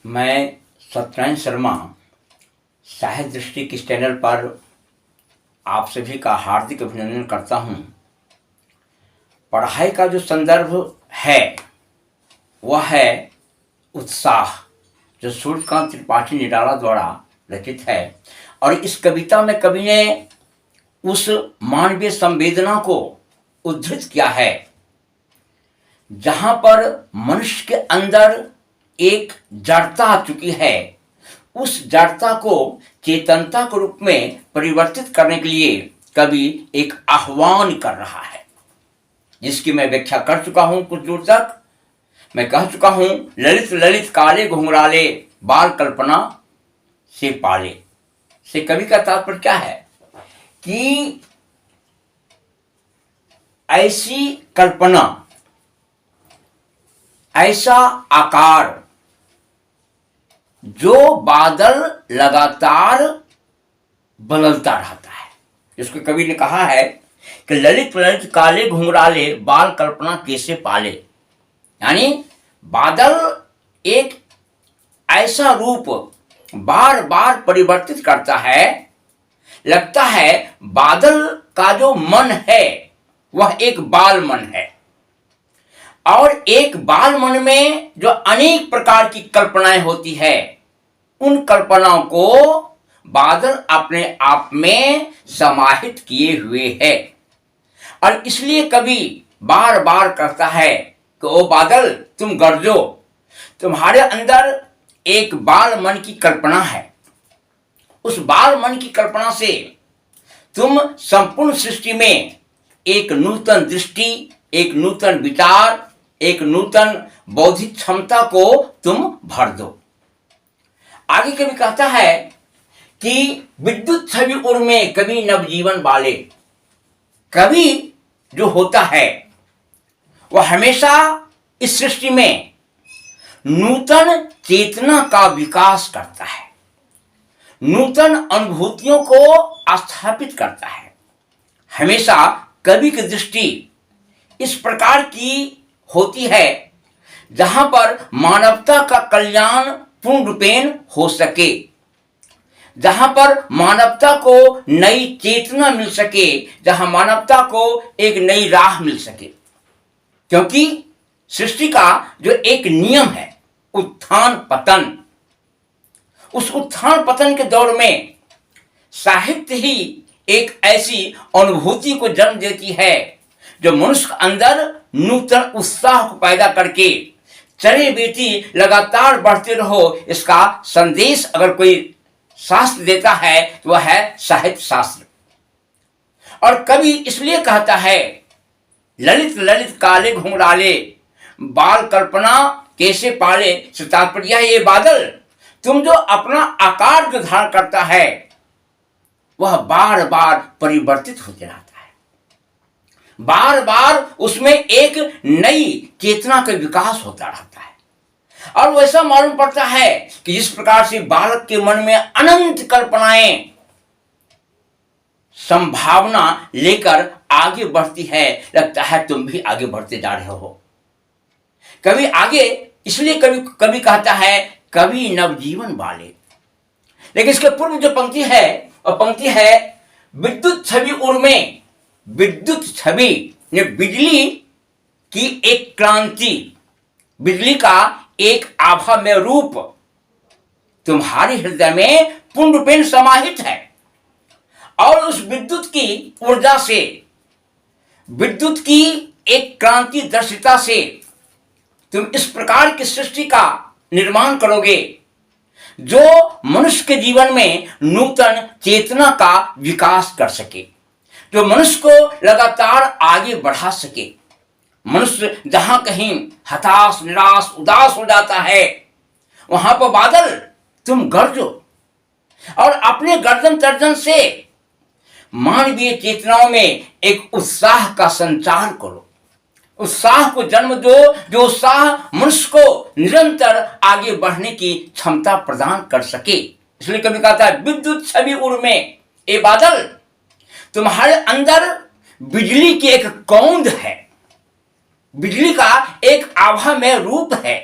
मैं सत्यनारायण शर्मा साहित्य दृष्टि के चैनल पर आप सभी का हार्दिक अभिनंदन करता हूँ। पढ़ाई का जो संदर्भ है वह है उत्साह, जो सूर्यकांत त्रिपाठी निराला द्वारा रचित है। और इस कविता में कवि ने उस मानवीय संवेदना को उद्धृत किया है जहाँ पर मनुष्य के अंदर एक जड़ता आ चुकी है। उस जड़ता को चेतनता के रूप में परिवर्तित करने के लिए कवि एक आह्वान कर रहा है, जिसकी मैं व्याख्या कर चुका हूं। कुछ दूर तक मैं कह चुका हूं, ललित ललित काले घुंघराले बाल कल्पना से पाले। से कवि का तात्पर्य क्या है कि ऐसी कल्पना, ऐसा आकार जो बादल लगातार बदलता रहता है, जिसको कवि ने कहा है कि ललित ललित काले घुंघराले बाल कल्पना कैसे पाले। यानी बादल एक ऐसा रूप बार बार परिवर्तित करता है। लगता है बादल का जो मन है वह एक बाल मन है, और एक बाल मन में जो अनेक प्रकार की कल्पनाएं होती है, उन कल्पनाओं को बादल अपने आप में समाहित किए हुए है। और इसलिए कवि बार बार कहता है कि ओ बादल, तुम गरजो, तुम्हारे अंदर एक बाल मन की कल्पना है। उस बाल मन की कल्पना से तुम संपूर्ण सृष्टि में एक नूतन दृष्टि, एक नूतन विचार, एक नूतन बौद्धिक क्षमता को तुम भर दो। आगे कवि कहता है कि विद्युत छवि उर में कवि नवजीवन वाले। कवि जो होता है वह हमेशा इस सृष्टि में नूतन चेतना का विकास करता है, नूतन अनुभूतियों को स्थापित करता है। हमेशा कवि की दृष्टि इस प्रकार की होती है जहां पर मानवता का कल्याण पूर्ण रूपेण हो सके, जहां पर मानवता को नई चेतना मिल सके, जहां मानवता को एक नई राह मिल सके। क्योंकि सृष्टि का जो एक नियम है उत्थान पतन, उस उत्थान पतन के दौर में साहित्य ही एक ऐसी अनुभूति को जन्म देती है जो मनुष्य के अंदर नूतन उत्साह को पैदा करके चले बेटी लगातार बढ़ते रहो, इसका संदेश अगर कोई शास्त्र देता है तो वह है साहित्य शास्त्र। और कवि इसलिए कहता है ललित ललित काले घुंघराले बाल कल्पना कैसे पाले। से तात्पर्य है ये बादल, तुम जो अपना आकार जो धारण करता है वह बार बार परिवर्तित होते रहता है, बार बार उसमें एक नई चेतना का विकास होता रहता है। और वैसा मालूम पड़ता है कि जिस प्रकार से बालक के मन में अनंत कल्पनाएं संभावना लेकर आगे बढ़ती है, लगता है तुम भी आगे बढ़ते जा रहे हो। कवि आगे इसलिए कवि कहता है कवि नवजीवन वाले। लेकिन इसके पूर्व जो पंक्ति है वह पंक्ति है विद्युत छवि उर में। विद्युत छवि ने बिजली की एक क्रांति, बिजली का एक आभा में रूप तुम्हारे हृदय में पूर्ण रूपेण समाहित है। और उस विद्युत की ऊर्जा से, विद्युत की एक क्रांति दर्शिता से तुम इस प्रकार की सृष्टि का निर्माण करोगे जो मनुष्य के जीवन में नूतन चेतना का विकास कर सके, जो मनुष्य को लगातार आगे बढ़ा सके। मनुष्य जहां कहीं हताश, निराश, उदास हो जाता है, वहां पर बादल तुम गरजो और अपने गर्जन तर्जन से मानवीय चेतनाओं में एक उत्साह का संचार करो। उत्साह को जन्म दो, जो उत्साह मनुष्य को निरंतर आगे बढ़ने की क्षमता प्रदान कर सके। इसलिए कभी कहता है विद्युत छवि उर में, ए बादल, तुम्हारे अंदर बिजली की एक कौंध है, बिजली का एक आभा में रूप है।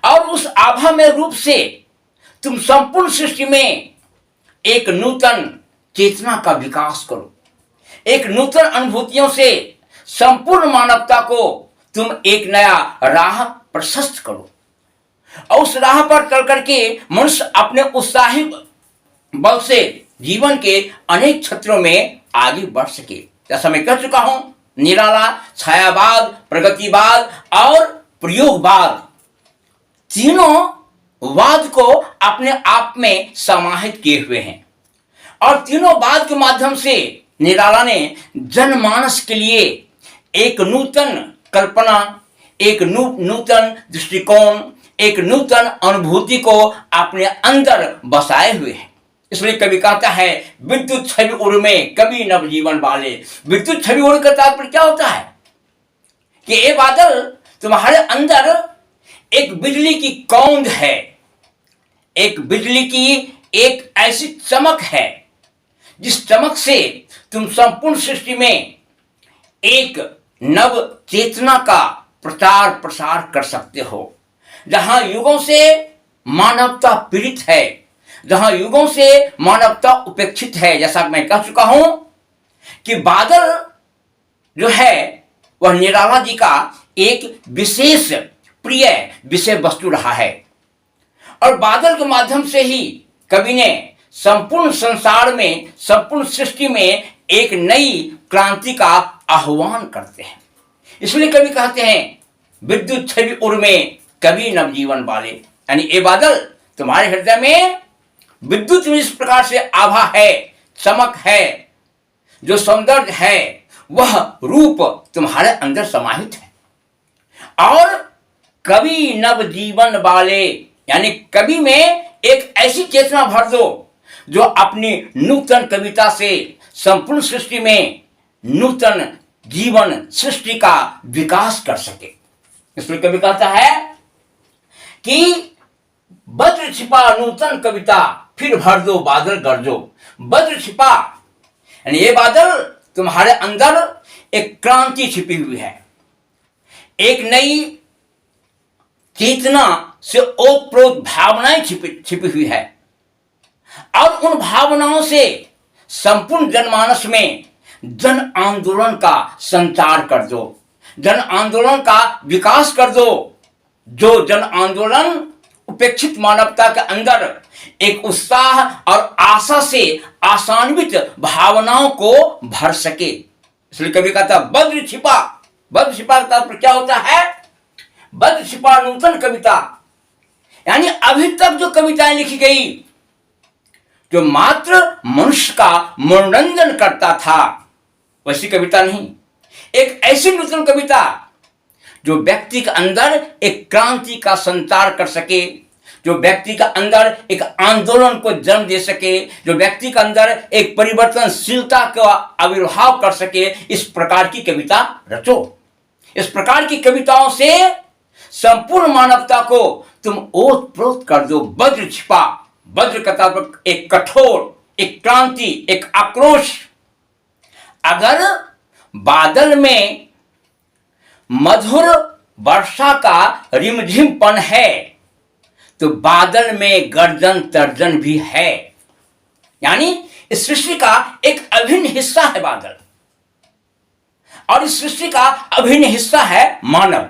और उस आभामय रूप से तुम संपूर्ण सृष्टि में एक नूतन चेतना का विकास करो, एक नूतन अनुभूतियों से संपूर्ण मानवता को तुम एक नया राह प्रशस्त करो और उस राह पर चल करके मनुष्य अपने उत्साही बल से जीवन के अनेक क्षेत्रों में आगे बढ़ सके। जैसा मैं कह चुका हूं, निराला, छायावाद, प्रगतिवाद और प्रयोगवाद तीनों वाद को अपने आप में समाहित किए हुए हैं और तीनों वाद के माध्यम से निराला ने जनमानस के लिए एक नूतन कल्पना, एक नूतन दृष्टिकोण, एक नूतन अनुभूति को अपने अंदर बसाए हुए हैं। इसलिए कवि कहता है, विद्युत छवि उड़ में कवि नवजीवन वाले। विद्युत छवि उड़ का तात्पर्य क्या होता है कि ये बादल तुम्हारे अंदर एक बिजली की कौंध है, एक बिजली की एक ऐसी चमक है जिस चमक से तुम संपूर्ण सृष्टि में एक नव चेतना का प्रचार प्रसार कर सकते हो। जहां युगों से मानवता पीड़ित है, जहां युगों से मानवता उपेक्षित है, जैसा मैं कह चुका हूं कि बादल जो है वह निराला जी का एक विशेष प्रिय विषय वस्तु रहा है और बादल के माध्यम से ही कवि ने संपूर्ण संसार में, संपूर्ण सृष्टि में एक नई क्रांति का आह्वान करते हैं। इसलिए कवि कहते हैं, विद्युत छवि उड़ में कवि नवजीवन वाले, यानी ये बादल तुम्हारे हृदय में विद्युत में इस प्रकार से आभा है, चमक है, जो सौंदर्य है वह रूप तुम्हारे अंदर समाहित है और कवि नवजीवन वाले, यानी कवि में एक ऐसी चेतना भर दो जो अपनी नूतन कविता से संपूर्ण सृष्टि में नूतन जीवन सृष्टि का विकास कर सके। इसलिए कवि कहता है कि वज्र छिपा नूतन कविता फिर भर दो बादल गरजो। वज्र छिपा यानी ये बादल तुम्हारे अंदर एक क्रांति छिपी हुई है, एक नई चेतना से ओतप्रोत भावनाएं छिपी हुई है और उन भावनाओं से संपूर्ण जनमानस में जन आंदोलन का संचार कर दो, जन आंदोलन का विकास कर दो, जो जन आंदोलन उपेक्षित मानवता के अंदर एक उत्साह और आशा से आशान्वित भावनाओं को भर सके। इसलिए कभी कहता वज्र छिपा। वज्र छिपा का तात्पर्य क्या होता है? वज्र छिपा नूतन कविता, यानी अभी तक जो कविताएं लिखी गई जो मात्र मनुष्य का मनोरंजन करता था, वैसी कविता नहीं, एक ऐसी नूतन कविता जो व्यक्ति के अंदर एक क्रांति का संचार कर सके, जो व्यक्ति का अंदर एक आंदोलन को जन्म दे सके, जो व्यक्ति के अंदर एक परिवर्तनशीलता का आविर्भाव कर सके। इस प्रकार की कविता रचो। इस प्रकार की कविताओं से संपूर्ण मानवता को तुम ओतप्रोत कर दो। वज्र छिपा, वज्र का तात्पर्य एक कठोर, एक क्रांति, एक आक्रोश। अगर बादल में मधुर वर्षा का रिमझिमपन है तो बादल में गर्जन तर्जन भी है, यानी इस सृष्टि का एक अभिन्न हिस्सा है बादल और इस सृष्टि का अभिन्न हिस्सा है मानव।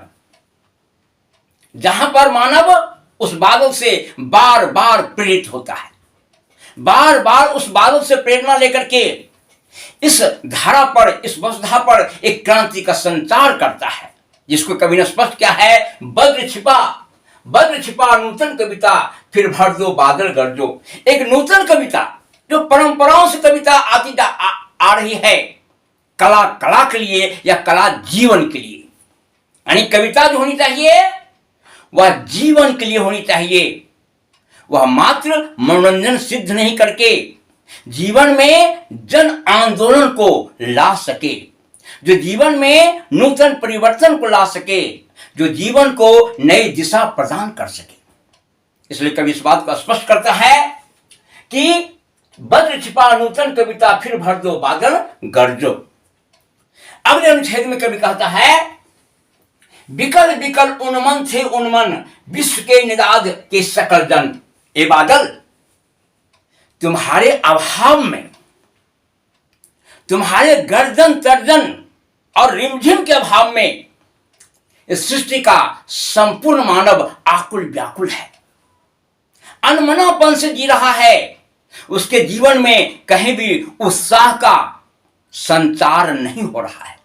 जहां पर मानव उस बादल से बार बार प्रेरित होता है, बार बार उस बादल से प्रेरणा लेकर के इस धारा पर, इस वसुधा पर एक क्रांति का संचार करता है, जिसको कवि ने स्पष्ट किया है, वज्र छिपा, वज्र छिपा नूतन कविता फिर भर दो बादल गरजो। एक नूतन कविता जो परंपराओं से कविता आती आ रही है, कला कला के लिए या कला जीवन के लिए, यानी कविता जो होनी चाहिए वह जीवन के लिए होनी चाहिए। वह मात्र मनोरंजन सिद्ध नहीं करके जीवन में जन आंदोलन को ला सके, जो जीवन में नूतन परिवर्तन को ला सके, जो जीवन को नई दिशा प्रदान कर सके। इसलिए कवि इस बात को स्पष्ट करता है कि वज्र छिपा नूतन कविता फिर भर दो बादल गरजो। अगले अनुच्छेद में कवि कहता है, विकल विकल उन्मन थे उन्मन, विश्व के निदाद के सकल जन। ए बादल, तुम्हारे अभाव में, तुम्हारे गर्दन तर्जन और रिमझिम के अभाव में इस सृष्टि का संपूर्ण मानव आकुल व्याकुल है, अनमनापन से जी रहा है। उसके जीवन में कहीं भी उत्साह का संचार नहीं हो रहा है।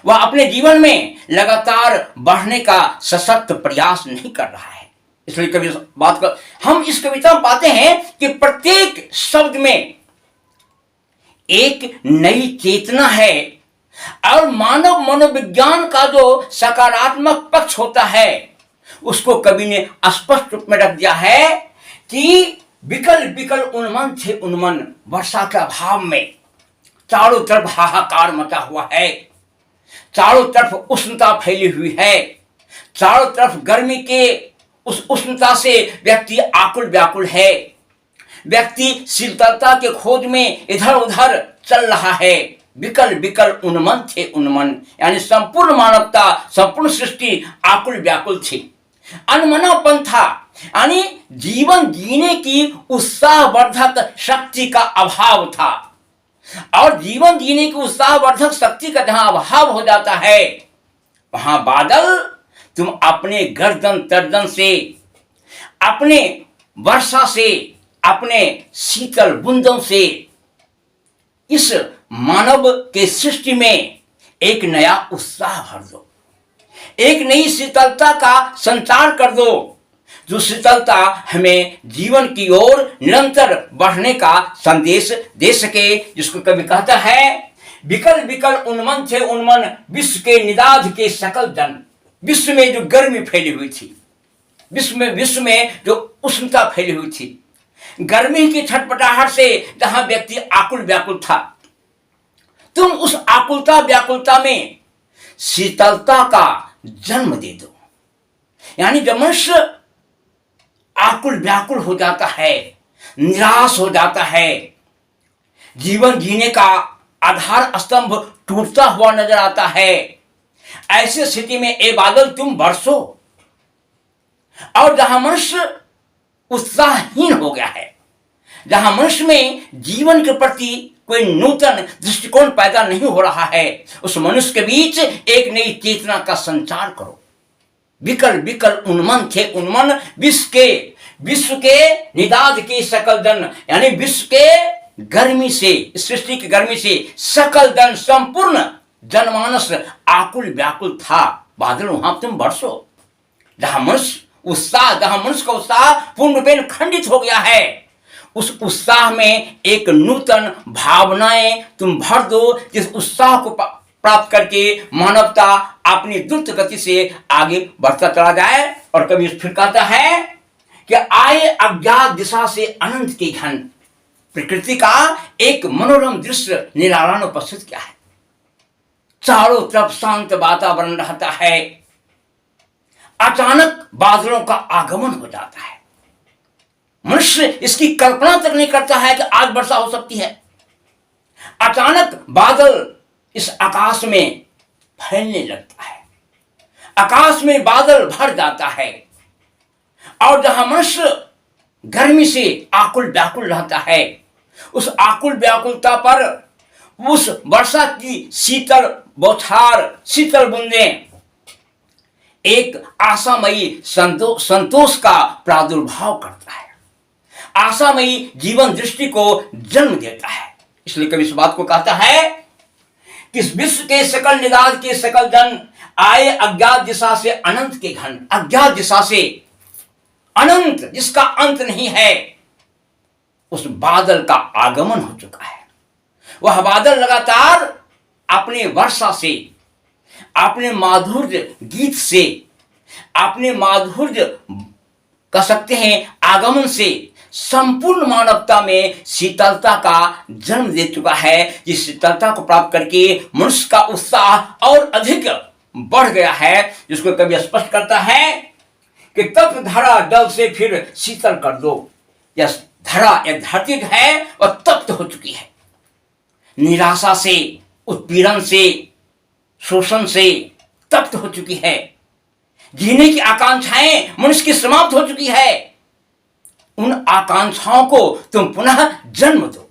वह अपने जीवन में लगातार बढ़ने का सशक्त प्रयास नहीं कर रहा है। इसलिए कभी बात कर, हम इस कविता में पाते हैं कि प्रत्येक शब्द में एक नई चेतना है और मानव मनोविज्ञान का जो सकारात्मक पक्ष होता है उसको कवि ने स्पष्ट रूप में रख दिया है कि विकल विकल उन्मन थे उन्मन, वर्षा के अभाव में चारों तरफ हाहाकार मचा हुआ है, चारों तरफ उष्णता फैली हुई है, चारों तरफ गर्मी के उस उष्णता से व्यक्ति आकुल व्याकुल है, व्यक्ति शीतलता के खोज में इधर उधर चल रहा है। विकल विकल उन्मन थे उन्मन, यानी संपूर्ण मानवता, संपूर्ण सृष्टि आकुल व्याकुल थी। अनमनापन था, यानी जीवन जीने की उत्साहवर्धक शक्ति का अभाव था। और जीवन जीने की उत्साहवर्धक शक्ति का जहां अभाव हो जाता है वहां बादल, तुम अपने गर्दन तर्जन से, अपने वर्षा से, अपने शीतल बूंदों से इस मानव के सृष्टि में एक नया उत्साह भर दो, एक नई शीतलता का संचार कर दो, जो शीतलता हमें जीवन की ओर निरंतर बढ़ने का संदेश दे सके। जिसको कवि कहता है विकल विकल उन्मन थे उन्मन, विश्व के निदाध के सकल जन। विश्व में जो गर्मी फैली हुई थी, विश्व में जो उष्णता फैली हुई थी, गर्मी की छटपटाहट से जहां व्यक्ति आकुल व्याकुल था, तुम उस आकुलता व्याकुलता में शीतलता का जन्म दे दो। यानी जब मनुष्य आकुल व्याकुल हो जाता है, निराश हो जाता है, जीवन जीने का आधार स्तंभ टूटता हुआ नजर आता है, ऐसी स्थिति में ए बादल तुम बरसो। और जहां मनुष्य उत्साहहीन हो गया है, जहां मनुष्य में जीवन के प्रति कोई नूतन दृष्टिकोण पैदा नहीं हो रहा है, उस मनुष्य के बीच एक नई चेतना का संचार करो। विकल विकल उन्मन थे उन्मन, विश्व के निदाद के सकल जन, यानी विश्व के गर्मी से, सृष्टि की गर्मी से सकल जन, संपूर्ण जनमानस आकुल व्याकुल था। बादल वहां तुम बरसो। जहां मनुष्य का उत्साह पूर्ण रूपेण खंडित हो गया है, उस उत्साह में एक नूतन भावनाएं तुम भर दो, जिस उत्साह को प्राप्त करके मानवता अपनी द्रुत गति से आगे बढ़ता चला जाए। और कभी फिर कहता है कि आए अज्ञात दिशा से अनंत के घन। प्रकृति का एक मनोरम दृश्य निराला उपस्थित किया है। चारों तरफ शांत वातावरण रहता है, अचानक बादलों का आगमन हो जाता है। मनुष्य इसकी कल्पना तक नहीं करता है कि आज वर्षा हो सकती है। अचानक बादल इस आकाश में फैलने लगता है, आकाश में बादल भर जाता है, और जहां मनुष्य गर्मी से आकुल व्याकुल रहता है, उस आकुल व्याकुलता पर उस वर्षा की शीतल बौछार, शीतल बूंदें एक आशामयी संतोष का प्रादुर्भाव करता है, आशामयी जीवन दृष्टि को जन्म देता है। इसलिए कवि इस बात को कहता है कि विश्व के सकल निदाद के सकल जन आए अज्ञात दिशा से अनंत के घन। अज्ञात दिशा से अनंत, जिसका अंत नहीं है, उस बादल का आगमन हो चुका है। वह बादल लगातार अपने वर्षा से, अपने माधुर्य गीत से, अपने माधुर्य कह सकते हैं आगमन से संपूर्ण मानवता में शीतलता का जन्म दे चुका है। जिस शीतलता को प्राप्त करके मनुष्य का उत्साह और अधिक बढ़ गया है, जिसको कवि स्पष्ट करता है कि तप्त धरा जल से फिर शीतल कर दो। यह धरा, यह धरती है वह तप्त हो चुकी है, निराशा से, उत्पीड़न से, शोषण से तप्त हो चुकी है। जीने की आकांक्षाएं मनुष्य की समाप्त हो चुकी है। उन आकांक्षाओं को तुम पुनः जन्म दो,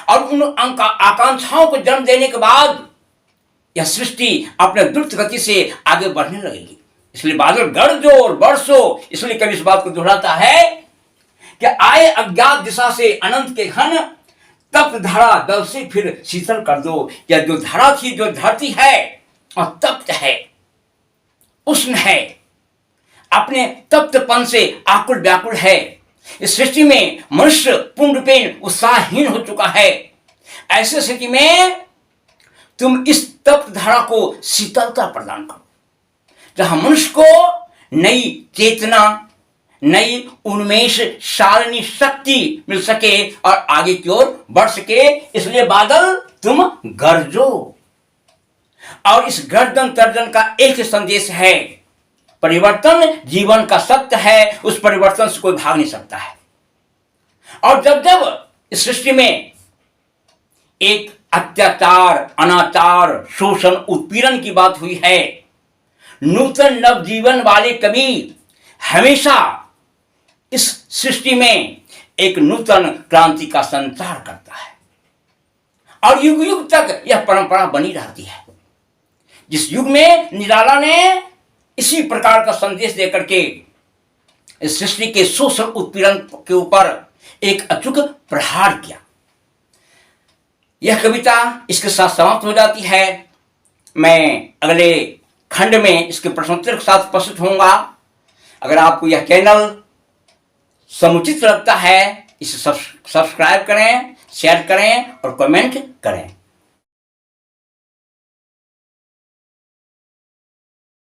और उन आकांक्षाओं को जन्म देने के बाद यह सृष्टि अपने द्रुत गति से आगे बढ़ने लगेगी। इसलिए बादल गरजो और बरसो, इसलिए कवि इस बात को दोहराता है कि आए अज्ञात दिशा से अनंत के घन, तप्त धरा दल से फिर शीतल कर दो। यह जो धरा थी, जो धरती है और तप्त है, उष्ण है, अपने तप्तपन से आकुल व्याकुल है। इस सृष्टि में मनुष्य पूर्ण रूपेण उत्साहहीन हो चुका है। ऐसे स्थिति में तुम इस तप्त धारा को शीतलता प्रदान करो, जहां मनुष्य को नई चेतना, नई उन्मेष शालिनी शक्ति मिल सके और आगे की ओर बढ़ सके। इसलिए बादल तुम गरजो, और इस गर्जन तर्जन का एक संदेश है, परिवर्तन जीवन का सत्य है, उस परिवर्तन से कोई भाग नहीं सकता है। और जब जब इस सृष्टि में एक अत्याचार, अनाचार, शोषण, उत्पीड़न की बात हुई है, नूतन नव जीवन वाले कवि हमेशा इस सृष्टि में एक नूतन क्रांति का संचार करता है, और युग युग तक यह परंपरा बनी रहती है। जिस युग में निराला ने इसी प्रकार का संदेश देकर के इस सृष्टि के शोषण उत्पीड़न के ऊपर एक अचूक प्रहार किया। यह कविता इसके साथ समाप्त हो जाती है। मैं अगले खंड में इसके प्रश्नोत्तर के साथ उपस्थित होऊंगा। अगर आपको यह चैनल समुचित लगता है, इसे सब्सक्राइब करें, शेयर करें और कमेंट करें।